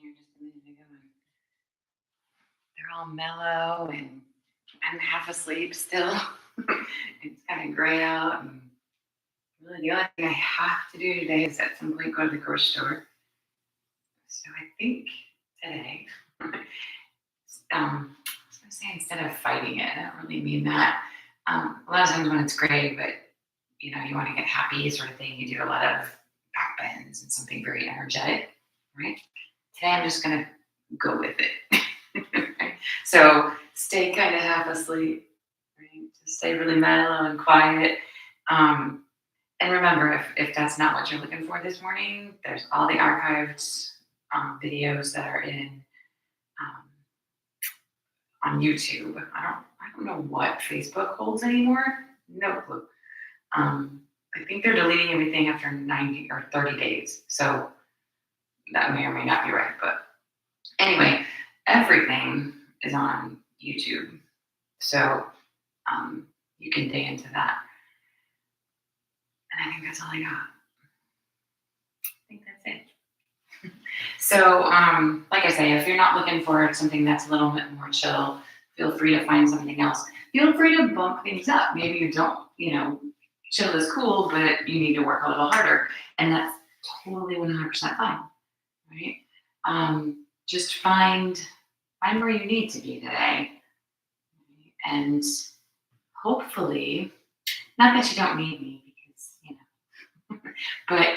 here just a minute ago, and they're all mellow, and I'm half asleep still. It's kind of gray out, and really the only thing I have to do today is at some point go to the grocery store. So I think today, I was going to say instead of fighting it, I don't really mean that. A lot of times when it's gray, but you want to get happy sort of thing, you do a lot of back bends and something very energetic, right? Today I'm just going to go with it. Right? So stay kind of half asleep, right? Just stay really mellow and quiet. Um, and remember, if that's not what you're looking for this morning, there's all the archived videos that are in um, on YouTube. I don't know what Facebook holds anymore. No clue. I think they're deleting everything after 90 or 30 days. So that may or may not be right. But anyway, everything is on YouTube. So you can dig into that. And I think that's all I got. I think that's it. So, like I say, if you're not looking for something that's a little bit more chill, feel free to find something else. Feel free to bump things up. Maybe you don't, chill is cool, but you need to work a little harder. And that's totally 100% fine, right? Just find where you need to be today. And hopefully, not that you don't need me, because, but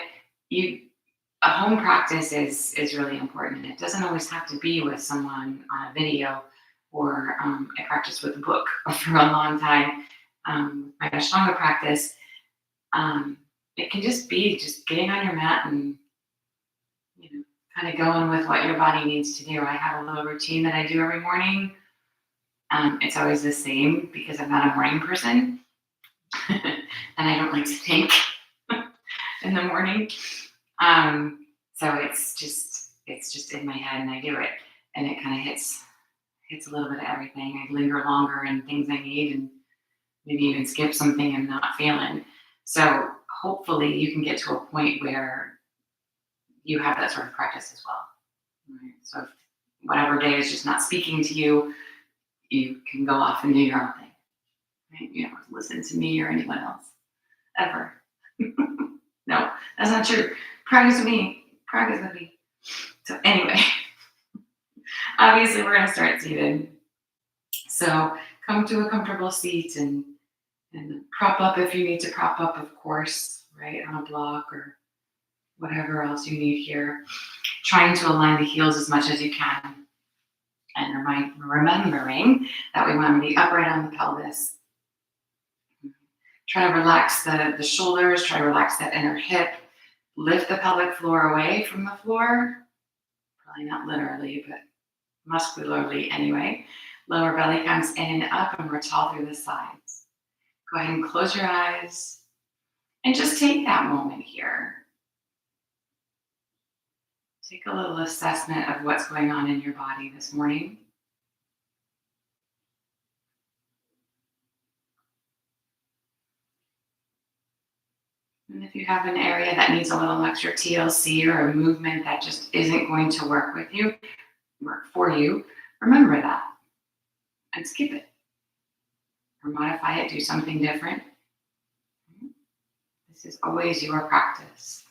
a home practice is really important. It doesn't always have to be with someone on a video, or I practiced with a book for a long time. My Ashtanga practice, it can just be just getting on your mat and kind of going with what your body needs to do. I have a little routine that I do every morning. It's always the same because I'm not a morning person, and I don't like to think in the morning. So it's just in my head, and I do it, and it kind of hits a little bit of everything. I linger longer in things I need, and maybe even skip something I'm not feeling. So hopefully you can get to a point where you have that sort of practice as well. Right? So if whatever day is just not speaking to you, you can go off and do your own thing. Right? You don't have to listen to me or anyone else ever. No, that's not true. Practice with me. So anyway, obviously we're going to start seated. So come to a comfortable seat and prop up if you need to prop up, of course, right, on a block or whatever else you need here. Trying to align the heels as much as you can. And remembering that we want to be upright on the pelvis. Try to relax the shoulders, try to relax that inner hip. Lift the pelvic floor away from the floor. Probably not literally, but muscularly anyway. Lower belly comes in and up, and we're tall through the sides. Go ahead and close your eyes and just take that moment here. Take a little assessment of what's going on in your body this morning. And if you have an area that needs a little extra TLC or a movement that just isn't going to work for you, remember that and skip it. Or modify it, do something different. This is always your practice.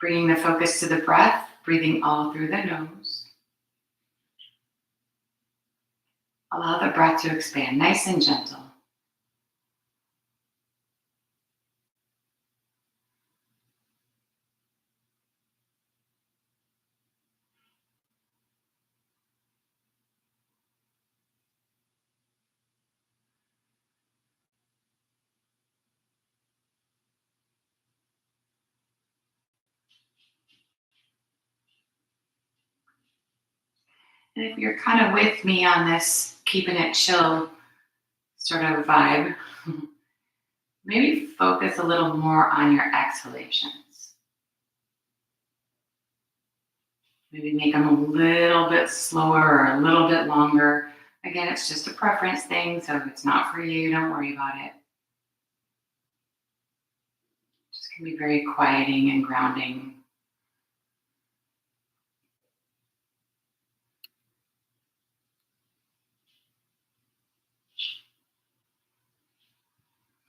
Bringing the focus to the breath, breathing all through the nose. Allow the breath to expand, nice and gentle. And if you're kind of with me on this keeping it chill sort of vibe, maybe focus a little more on your exhalations. Maybe make them a little bit slower or a little bit longer. Again, it's just a preference thing, so if it's not for you, don't worry about it. Just can be very quieting and grounding.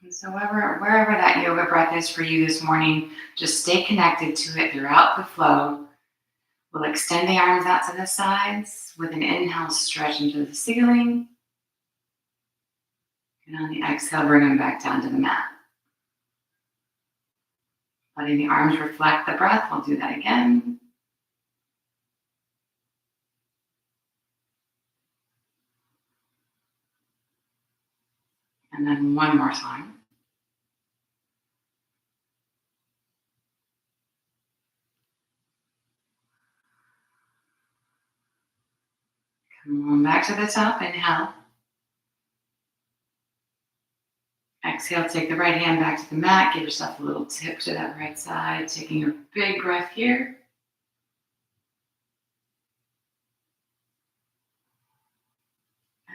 And so wherever that yoga breath is for you this morning, just stay connected to it throughout the flow. We'll extend the arms out to the sides with an inhale, stretch into the ceiling. And on the exhale, bring them back down to the mat. Letting the arms reflect the breath. We'll do that again. And then one more time. Come on back to the top. Inhale. Exhale, take the right hand back to the mat. Give yourself a little tip to that right side. Taking a big breath here.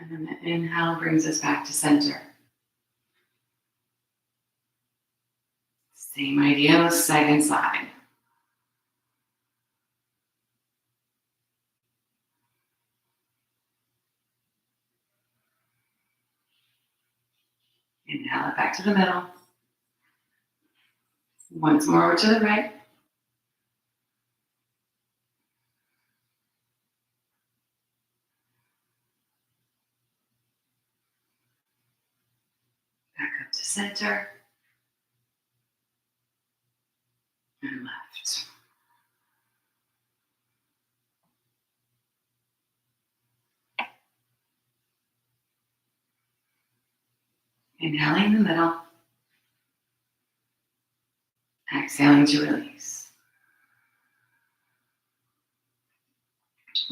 And then the inhale brings us back to center. Same idea with second side. Inhale it back to the middle. Once more over to the right. Back up to center. And left. Inhaling the middle. Exhaling to release.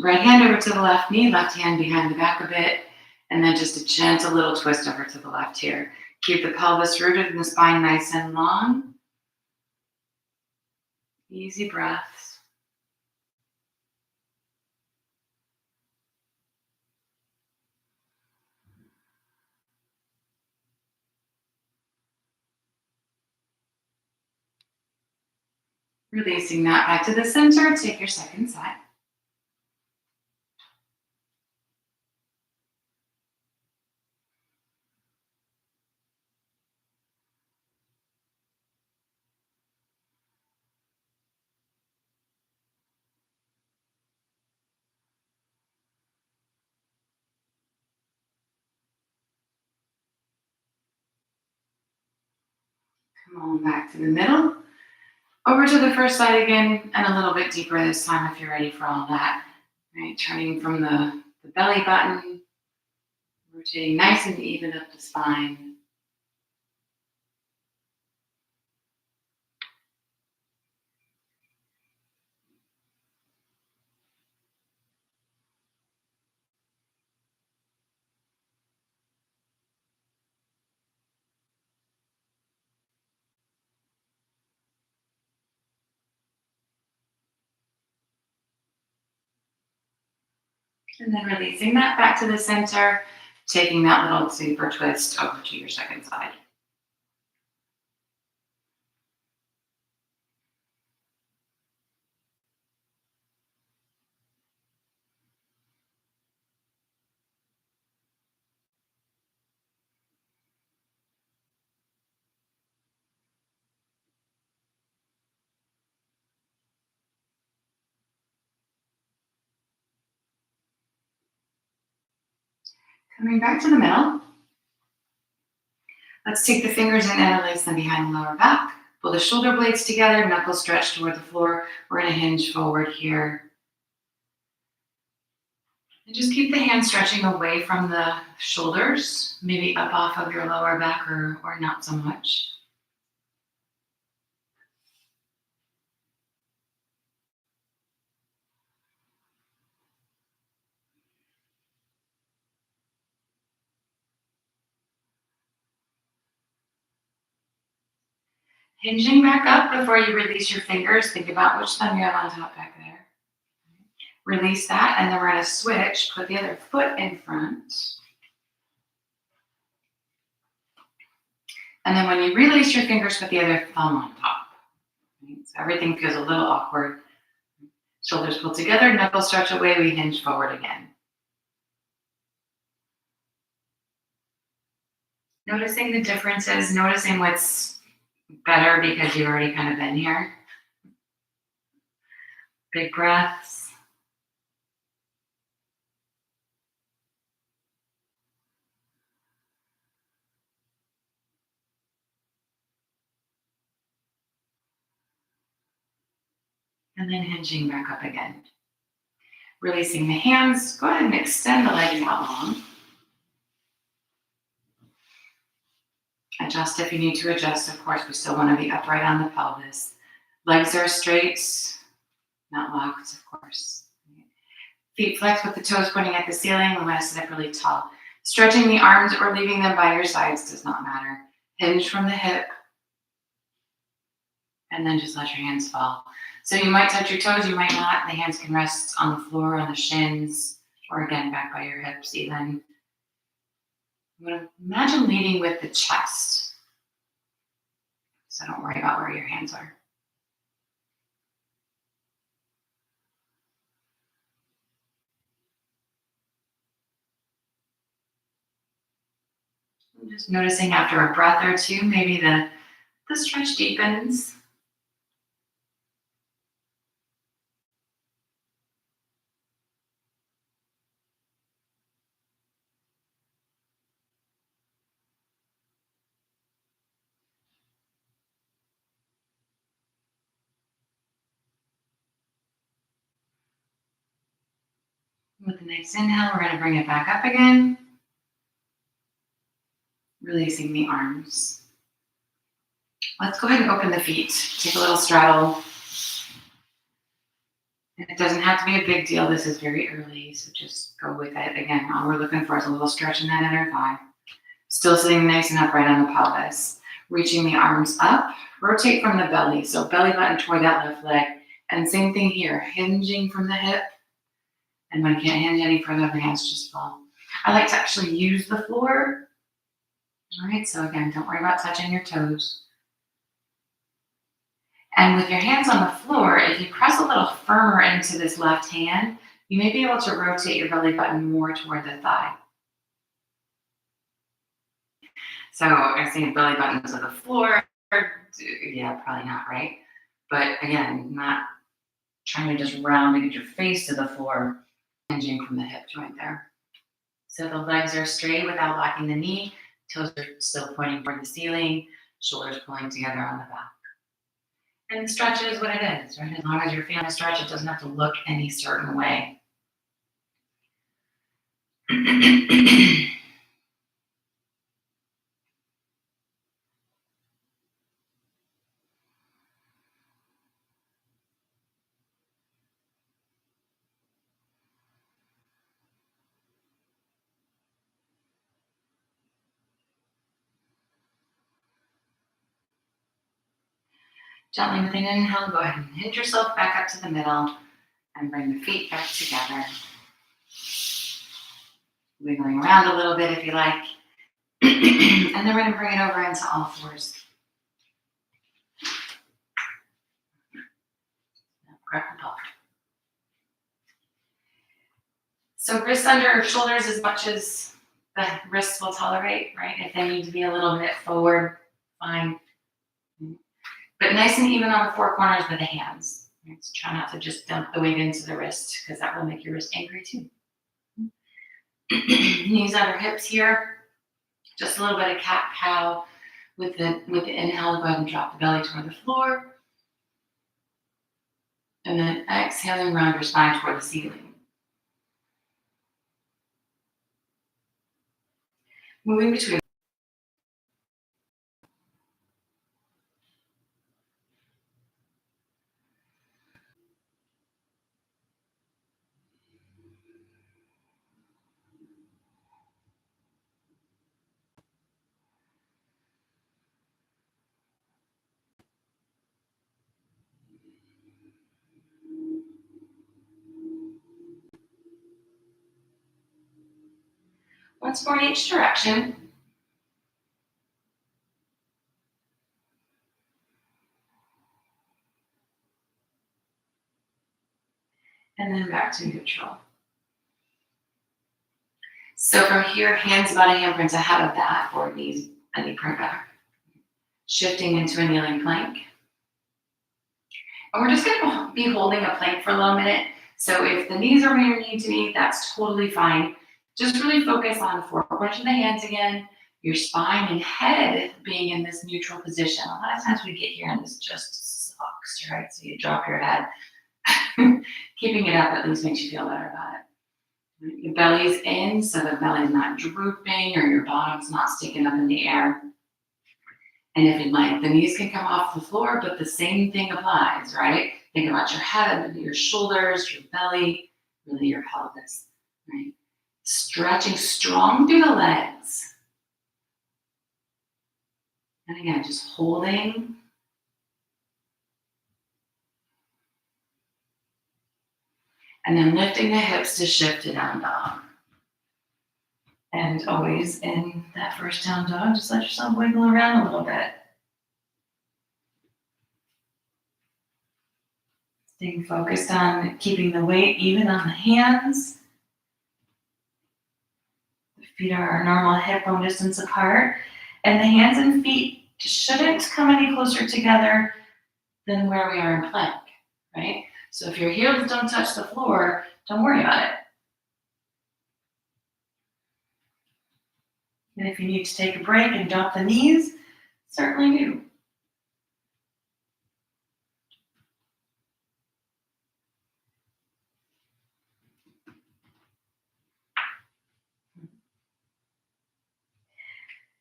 Right hand over to the left knee, left hand behind the back a bit, and then just a gentle little twist over to the left here. Keep the pelvis rooted and the spine nice and long. Easy breaths. Releasing that back to the center. Take your second side. Come on back to the middle. Over to the first side again, and a little bit deeper this time if you're ready for all that. Right, turning from the belly button, rotating nice and even up the spine. And then releasing that back to the center, taking that little deeper twist over to your second side. Coming back to the middle. Let's take the fingers and interlace them behind the lower back. Pull the shoulder blades together, knuckles stretched toward the floor. We're going to hinge forward here. And just keep the hands stretching away from the shoulders, maybe up off of your lower back or not so much. Hinging back up before you release your fingers. Think about which thumb you have on top back there. Release that, and then we're going to switch. Put the other foot in front. And then when you release your fingers, put the other thumb on top. So everything feels a little awkward. Shoulders pull together, knuckles stretch away, we hinge forward again. Noticing the differences, noticing what's better because you've already kind of been here. Big breaths. And then hinging back up again. Releasing the hands. Go ahead and extend the legs out long. Adjust if you need to adjust, of course. We still want to be upright on the pelvis. Legs are straight, not locked, of course. Feet flex with the toes pointing at the ceiling. We want to sit up really tall. Stretching the arms or leaving them by your sides does not matter. Hinge from the hip. And then just let your hands fall. So you might touch your toes, you might not. The hands can rest on the floor, on the shins, or again, back by your hips even. Imagine leading with the chest. So don't worry about where your hands are. I'm just noticing after a breath or two, maybe the stretch deepens. With the next inhale, we're going to bring it back up again. Releasing the arms. Let's go ahead and open the feet. Take a little straddle. It doesn't have to be a big deal. This is very early, so just go with it. Again, all we're looking for is a little stretch in that inner thigh. Still sitting nice and upright on the pelvis. Reaching the arms up. Rotate from the belly. So belly button toward that left leg. And same thing here. Hinging from the hip. And when you can't hinge any further, the hands just fall. I like to actually use the floor. All right, so again, don't worry about touching your toes. And with your hands on the floor, if you press a little firmer into this left hand, you may be able to rotate your belly button more toward the thigh. So I'm saying belly button to the floor. Yeah, probably not, right? But again, not trying to just round and get your face to the floor, hinging from the hip joint there. So the legs are straight without locking the knee. Toes are still pointing toward the ceiling. Shoulders pulling together on the back. And the stretch is what it is, right? As long as you're feeling a stretch, it doesn't have to look any certain way. Gently with an inhale, go ahead and hinge yourself back up to the middle and bring the feet back together. Wiggling around a little bit if you like. And then we're going to bring it over into all fours. Grab the top. So wrists under shoulders as much as the wrists will tolerate, right? If they need to be a little bit forward, fine. But nice and even on the four corners with the hands. Right? So try not to just dump the weight into the wrist because that will make your wrist angry too. Knees under hips here. Just a little bit of cat-cow. With the inhale, go ahead and drop the belly toward the floor. And then exhaling, round your spine toward the ceiling. Moving between. Once more in each direction. And then back to neutral. So from here, hands about a handprint ahead of that, forward knees and you bring back. Shifting into a kneeling plank. And we're just gonna be holding a plank for a little minute. So if the knees are where you need to be, that's totally fine. Just really focus on the four corners of the hands again, your spine and head being in this neutral position. A lot of times we get here and this just sucks, right? So you drop your head. Keeping it up at least makes you feel better about it. Your belly's in, so the belly's not drooping or your bottom's not sticking up in the air. And if you'd like, the knees can come off the floor, but the same thing applies, right? Think about your head, your shoulders, your belly, really your pelvis, right? Stretching strong through the legs. And again, just holding. And then lifting the hips to shift to down dog. And always in that first down dog, just let yourself wiggle around a little bit. Staying focused on keeping the weight even on the hands. The feet are our normal hip bone distance apart. And the hands and feet shouldn't come any closer together than where we are in plank, right? So if your heels don't touch the floor, don't worry about it. And if you need to take a break and drop the knees, certainly do.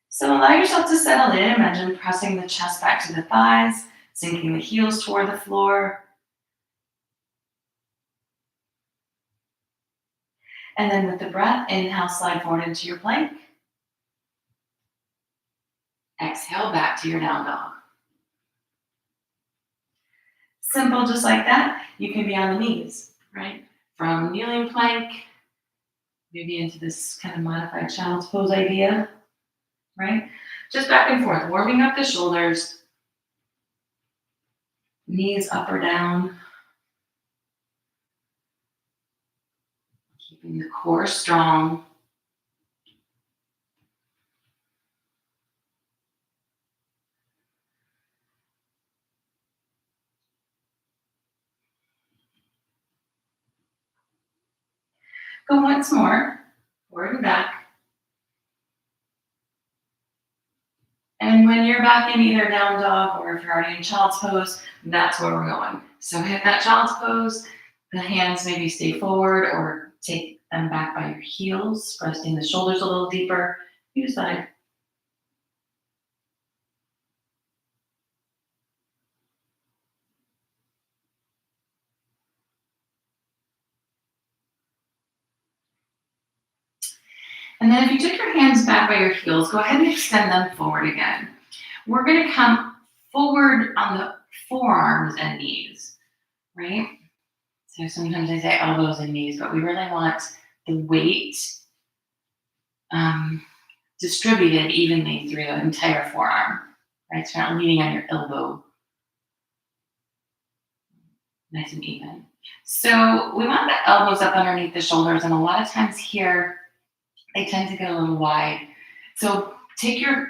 So allow yourself to settle in. Imagine pressing the chest back to the thighs, sinking the heels toward the floor. And then with the breath, inhale, slide forward into your plank. Exhale, back to your down dog. Simple, just like that. You can be on the knees, right? From kneeling plank, maybe into this kind of modified child's pose idea, right? Just back and forth, warming up the shoulders, knees up or down. Keeping the core strong. Go once more, forward and back. And when you're back in either down dog or if you're already in child's pose, that's where we're going. So hit that child's pose, the hands maybe stay forward or take them back by your heels, resting the shoulders a little deeper. You decide. And then if you took your hands back by your heels, go ahead and extend them forward again. We're going to come forward on the forearms and knees, right? So sometimes I say elbows and knees, but we really want the weight distributed evenly through the entire forearm, right? So you're not leaning on your elbow. Nice and even. So we want the elbows up underneath the shoulders, and a lot of times here, they tend to get a little wide. So take your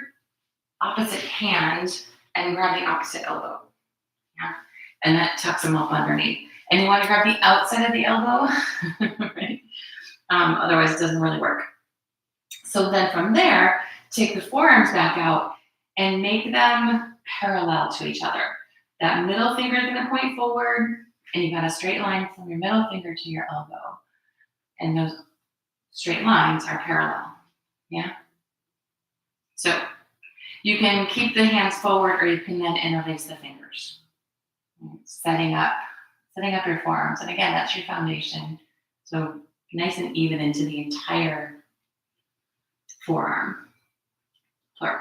opposite hand and grab the opposite elbow. Yeah. And that tucks them up underneath. And you want to grab the outside of the elbow, right? Otherwise, it doesn't really work. So then from there, take the forearms back out and make them parallel to each other. That middle finger is going to point forward, and you've got a straight line from your middle finger to your elbow. And those straight lines are parallel. Yeah? So you can keep the hands forward, or you can then interlace the fingers. Setting up your forearms. And again, that's your foundation. So nice and even into the entire forearm. Plural.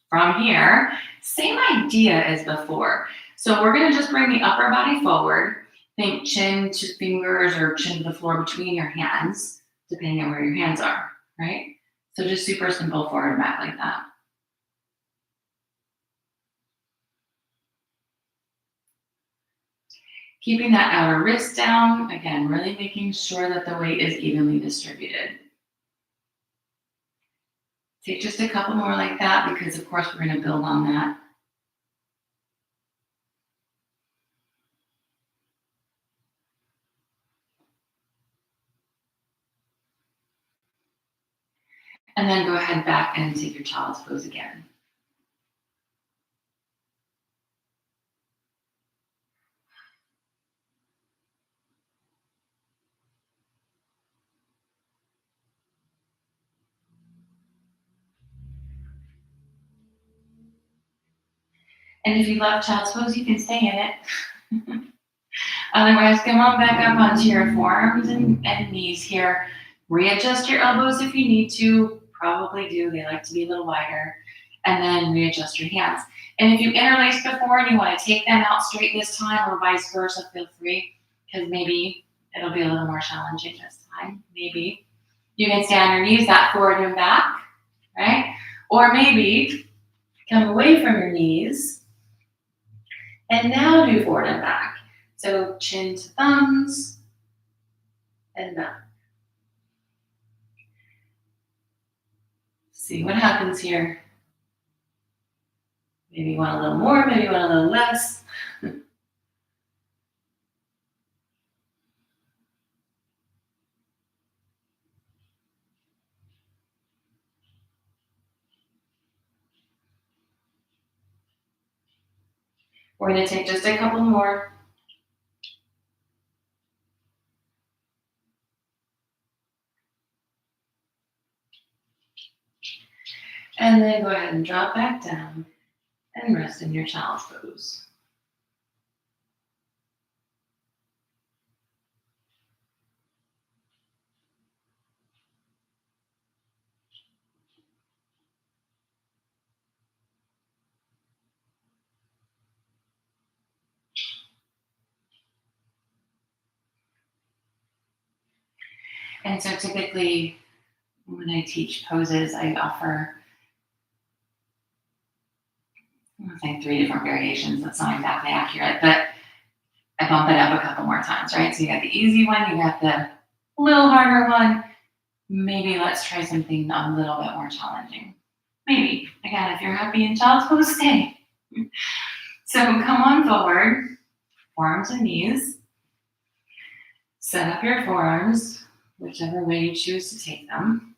From here, same idea as before. So we're going to just bring the upper body forward. Think chin to fingers or chin to the floor between your hands, depending on where your hands are, right? So just super simple forward and back like that. Keeping that outer wrist down, again, really making sure that the weight is evenly distributed. Take just a couple more like that because, of course, we're going to build on that. And then go ahead back and take your child's pose again. And if you love child's pose, you can stay in it. Otherwise, come on back up onto your forearms and knees here. Readjust your elbows if you need to. Probably do. They like to be a little wider. And then readjust your hands. And if you interlaced before and you want to take them out straight this time or vice versa, feel free, because maybe it'll be a little more challenging this time. Maybe. You can stay on your knees, that forward and back, right? Or maybe come away from your knees and now do forward and back. So chin to thumbs and back. See what happens here. Maybe you want a little more, maybe you want a little less. We're going to take just a couple more. And then go ahead and drop back down and rest in your child's pose. And so typically when I teach poses, I offer, I think 3 different variations. That's not exactly accurate, but I bump it up a couple more times, right? So you got the easy one, you got the little harder one. Maybe let's try something a little bit more challenging. Maybe. Again, if you're happy in child's pose, stay. So come on forward, forearms and knees. Set up your forearms, whichever way you choose to take them.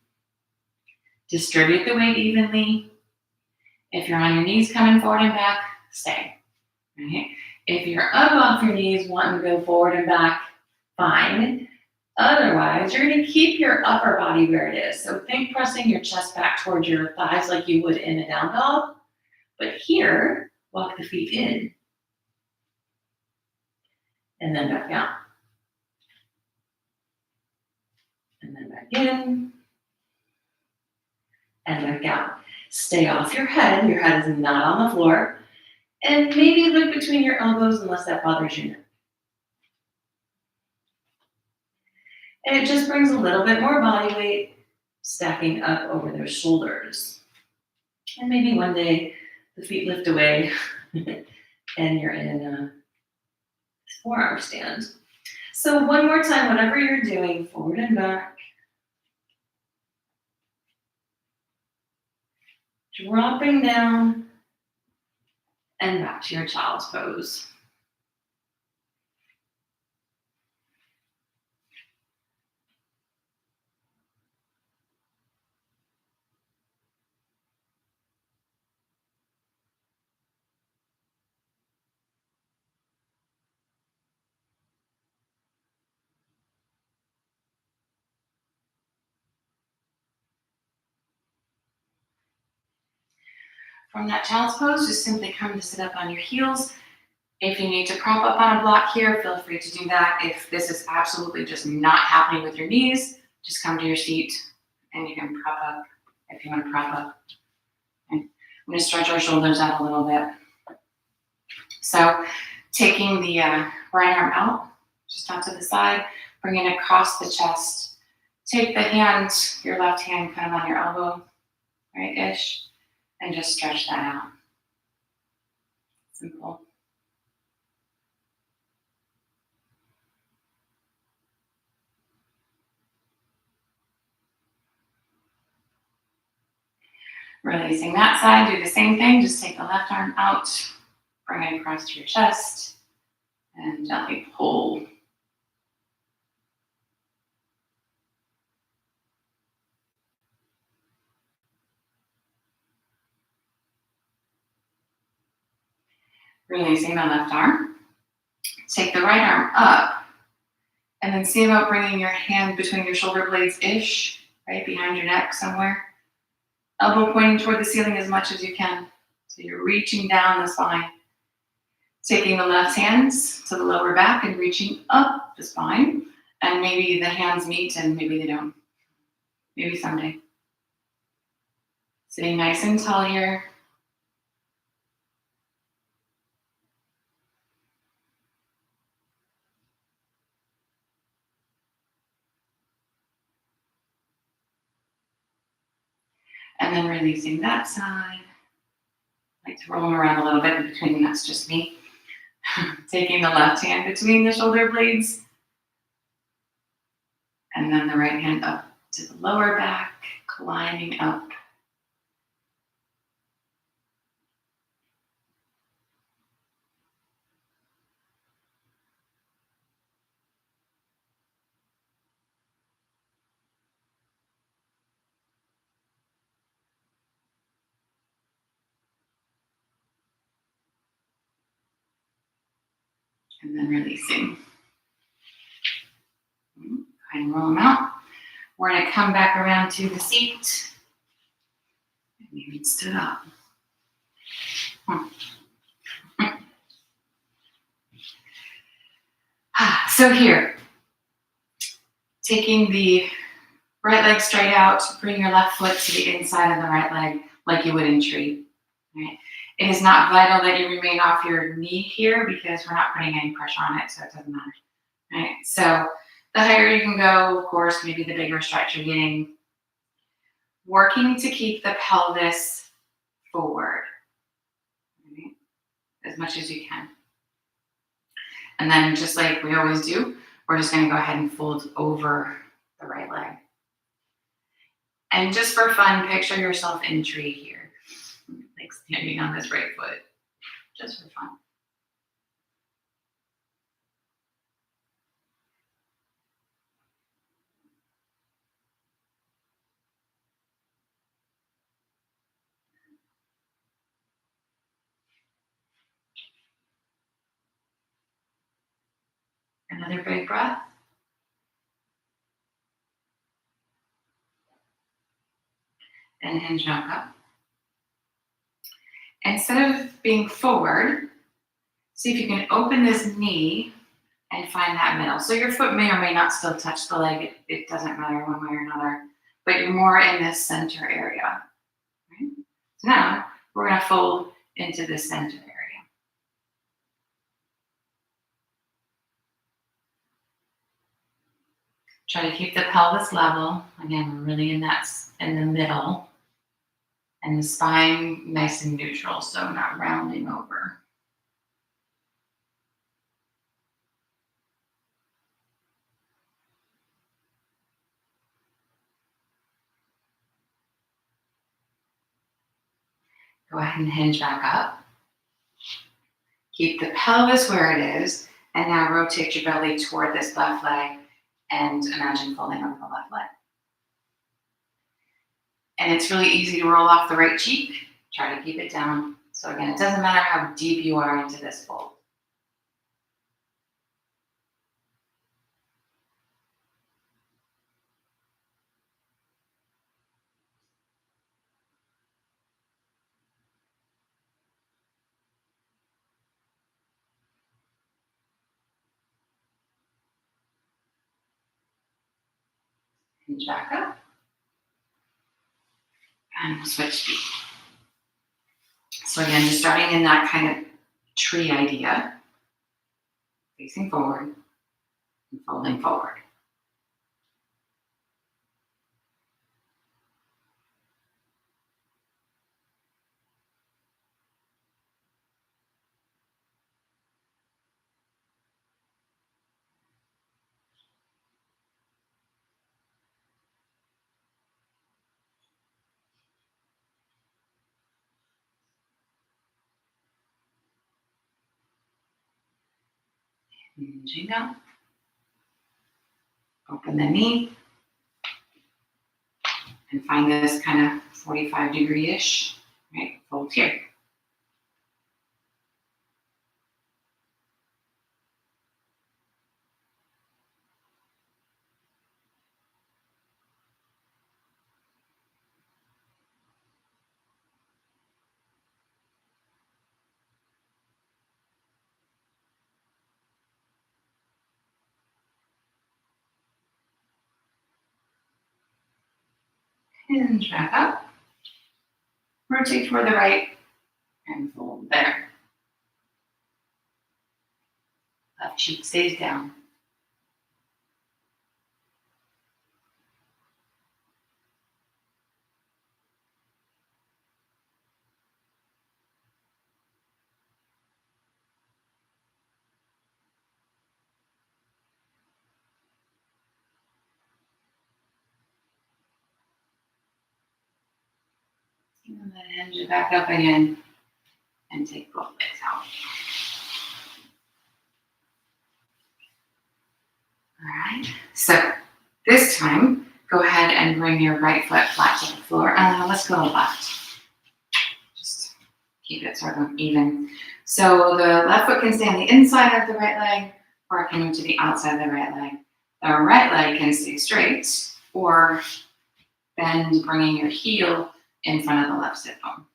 Distribute the weight evenly. If you're on your knees coming forward and back, stay. Right? If you're up off your knees wanting to go forward and back, fine. Otherwise, you're going to keep your upper body where it is. So think pressing your chest back towards your thighs like you would in a down dog. But here, walk the feet in. And then back out. And then back in. And back out. Stay off your head. Your head is not on the floor. And maybe look between your elbows unless that bothers you. And it just brings a little bit more body weight stacking up over those shoulders. And maybe one day the feet lift away and you're in a forearm stand. So one more time, whatever you're doing, forward and back. Dropping down and back to your child's pose. From that child's pose, just simply come to sit up on your heels. If you need to prop up on a block here, feel free to do that. If this is absolutely just not happening with your knees, just come to your seat and you can prop up if you want to prop up. Okay. I'm going to stretch our shoulders out a little bit. So taking the right arm out, just out to the side, bring it across the chest. Take the hand, your left hand kind of on your elbow, right-ish, and just stretch that out. Simple. Releasing that side, do the same thing. Just take the left arm out, bring it across to your chest, and gently pull. Releasing the left arm. Take the right arm up, and then see about bringing your hand between your shoulder blades-ish, right behind your neck somewhere. Elbow pointing toward the ceiling as much as you can. So you're reaching down the spine. Taking the left hands to the lower back and reaching up the spine. And maybe the hands meet and maybe they don't. Maybe someday. Sitting nice and tall here. And then releasing that side. I like to roll them around a little bit in between, that's just me. Taking the left hand between the shoulder blades. And then the right hand up to the lower back, climbing up. And then releasing. Go ahead and roll them out. We're going to come back around to the seat. And maybe it stood up. So here, taking the right leg straight out, bring your left foot to the inside of the right leg like you would in tree. Right? It is not vital that you remain off your knee here because we're not putting any pressure on it, so it doesn't matter. Right? So the higher you can go, of course, maybe the bigger stretch you're getting. Working to keep the pelvis forward, right? As much as you can. And then just like we always do, we're just going to go ahead and fold over the right leg. And just for fun, picture yourself in tree here, like standing on this right foot, just for fun. Another big breath. And hinge back up. Instead of being forward, see if you can open this knee and find that middle. So your foot may or may not still touch the leg. It doesn't matter one way or another, but you're more in this center area. Right? So now we're going to fold into the center area. Try to keep the pelvis level. Again, we're really in the middle. And the spine nice and neutral, so not rounding over. Go ahead and hinge back up. Keep the pelvis where it is, and now rotate your belly toward this left leg and imagine folding over the left leg. And it's really easy to roll off the right cheek. Try to keep it down. So again, it doesn't matter how deep you are into this fold. Hinge back up. And we'll switch feet. So again, just starting in that kind of tree idea. Facing forward and folding forward. Hinging up. Open the knee. And find this kind of 45-degree-ish, right? Fold here. Hinge back up. Rotate toward the right and fold there. Left cheek stays down. And then hinge it back up again and take both legs out. All right, so this time, go ahead and bring your right foot flat to the floor. Let's go left. Just keep it sort of even. So the left foot can stay on the inside of the right leg, or it can move to the outside of the right leg. The right leg can stay straight, or bend, bringing your heel in front of the left sit bone.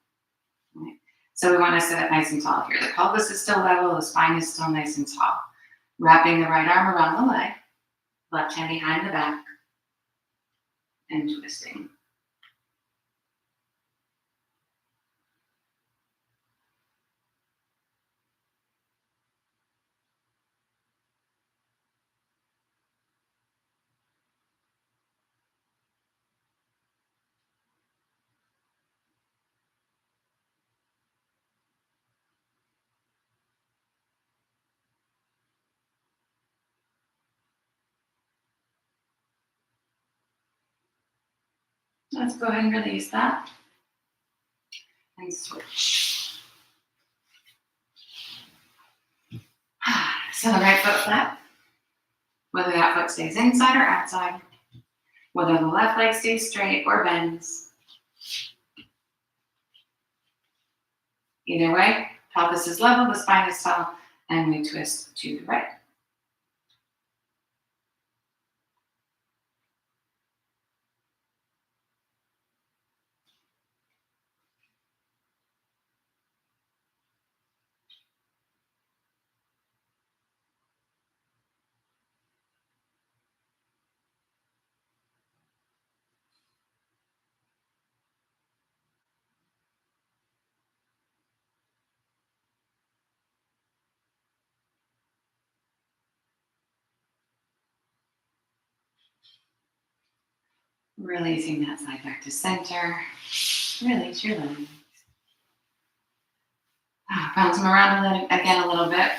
Right. So we want to sit up nice and tall here. The pelvis is still level, the spine is still nice and tall. Wrapping the right arm around the leg, left hand behind the back, and twisting. Let's go ahead and release that. And switch. So the right foot flat. Whether that foot stays inside or outside. Whether the left leg stays straight or bends. Either way, pelvis is level, the spine is tall, and we twist to the right. Releasing that side back to center. Release your legs. Bounce them around again a little bit.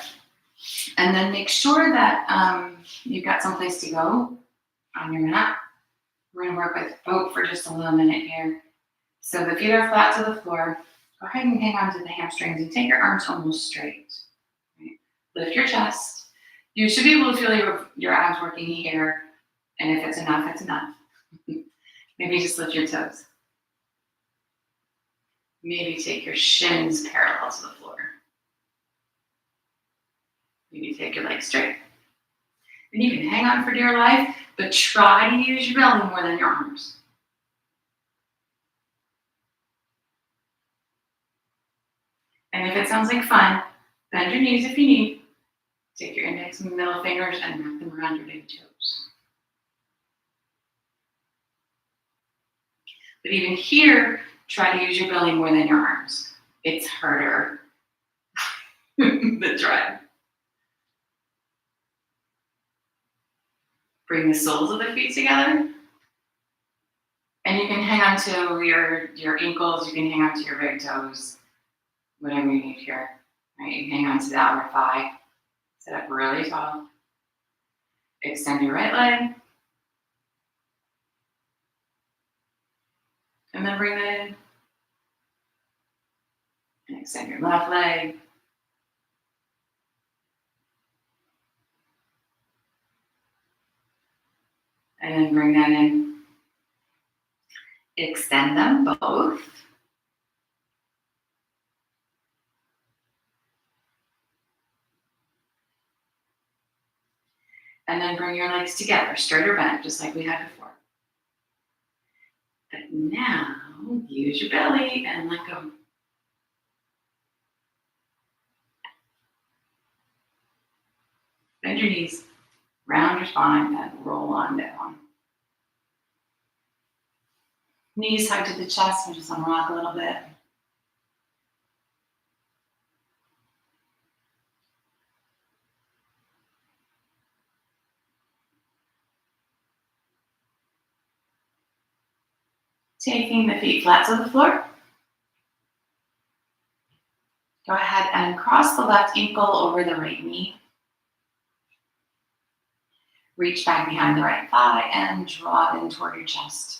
And then make sure that you've got someplace to go on your mat. We're going to work with boat for just a little minute here. So the feet are flat to the floor. Go ahead and hang on to the hamstrings and take your arms almost straight. Right? Lift your chest. You should be able to feel your abs working here. And if it's enough, it's enough. Maybe just lift your toes. Maybe take your shins parallel to the floor. Maybe take your legs straight. And you can hang on for dear life, but try to use your belly more than your arms. And if it sounds like fun, bend your knees if you need. Take your index and middle fingers and wrap them around your big toes. But even here, try to use your belly more than your arms. It's harder than try. Bring the soles of the feet together. And you can hang on to your ankles, you can hang on to your big toes, whatever you need here. Right? You can hang on to the outer thigh. Sit up really tall. Extend your right leg. And then bring that in. And extend your left leg. And then bring that in. Extend them both. And then bring your legs together, straight or bent, just like we had before. But now, use your belly and let go. Bend your knees, round your spine, and roll on down. Knees hug to the chest and just unrock a little bit. Taking the feet flat to the floor. Go ahead and cross the left ankle over the right knee. Reach back behind the right thigh and draw it in toward your chest.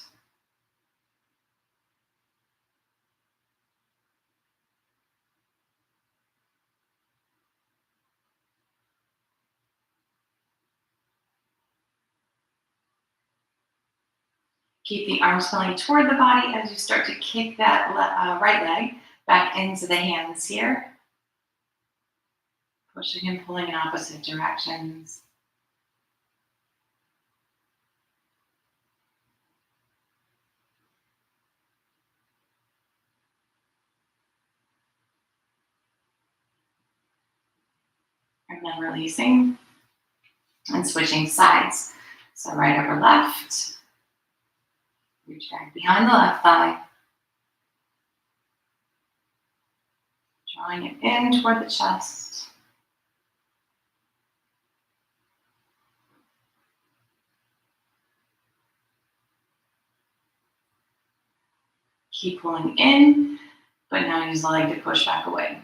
Keep the arms flowing toward the body as you start to kick that right leg back into the hands here. Pushing and pulling in opposite directions. And then releasing and switching sides. So right over left. Reach back behind the left thigh. Drawing it in toward the chest. Keep pulling in, but now use the leg to push back away.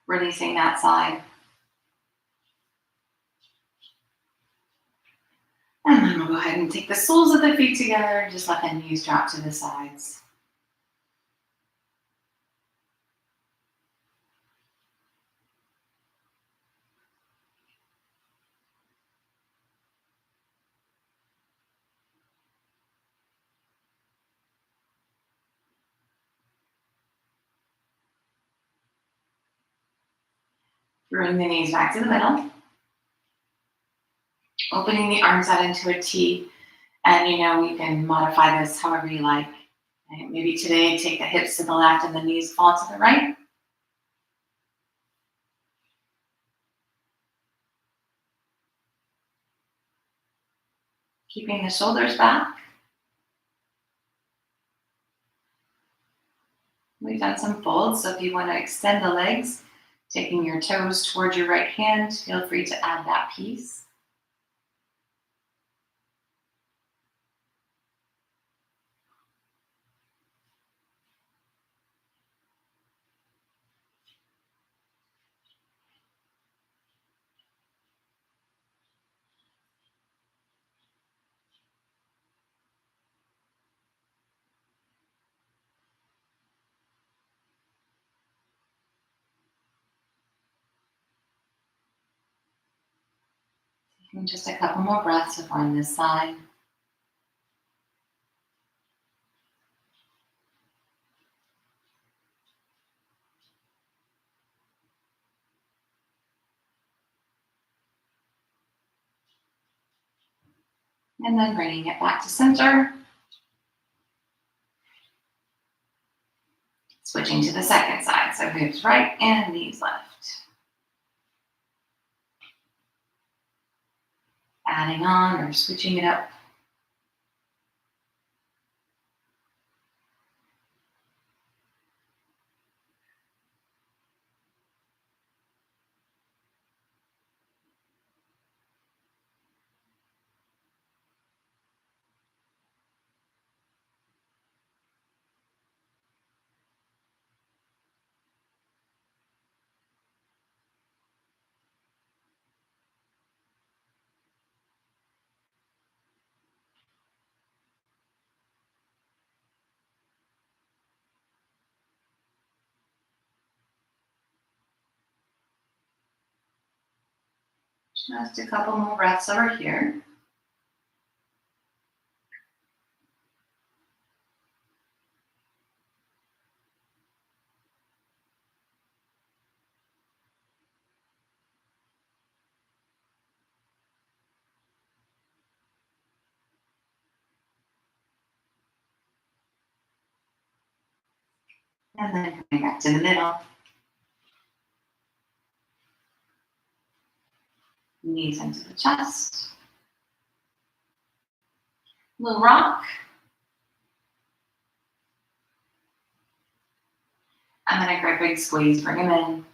Releasing that side. And then we'll go ahead and take the soles of the feet together and just let the knees drop to the sides. Bring the knees back to the middle. Opening the arms out into a T. And you can modify this however you like. And maybe today take the hips to the left and the knees fall to the right. Keeping the shoulders back. We've done some folds, so if you want to extend the legs, taking your toes towards your right hand, feel free to add that piece. Taking just a couple more breaths before on this side. And then bringing it back to center. Switching to the second side, so hips right and knees left. Adding on or switching it up. Just a couple more breaths over here. And then coming back to the middle. Knees into the chest. Little rock. And then a great big squeeze, bring them in.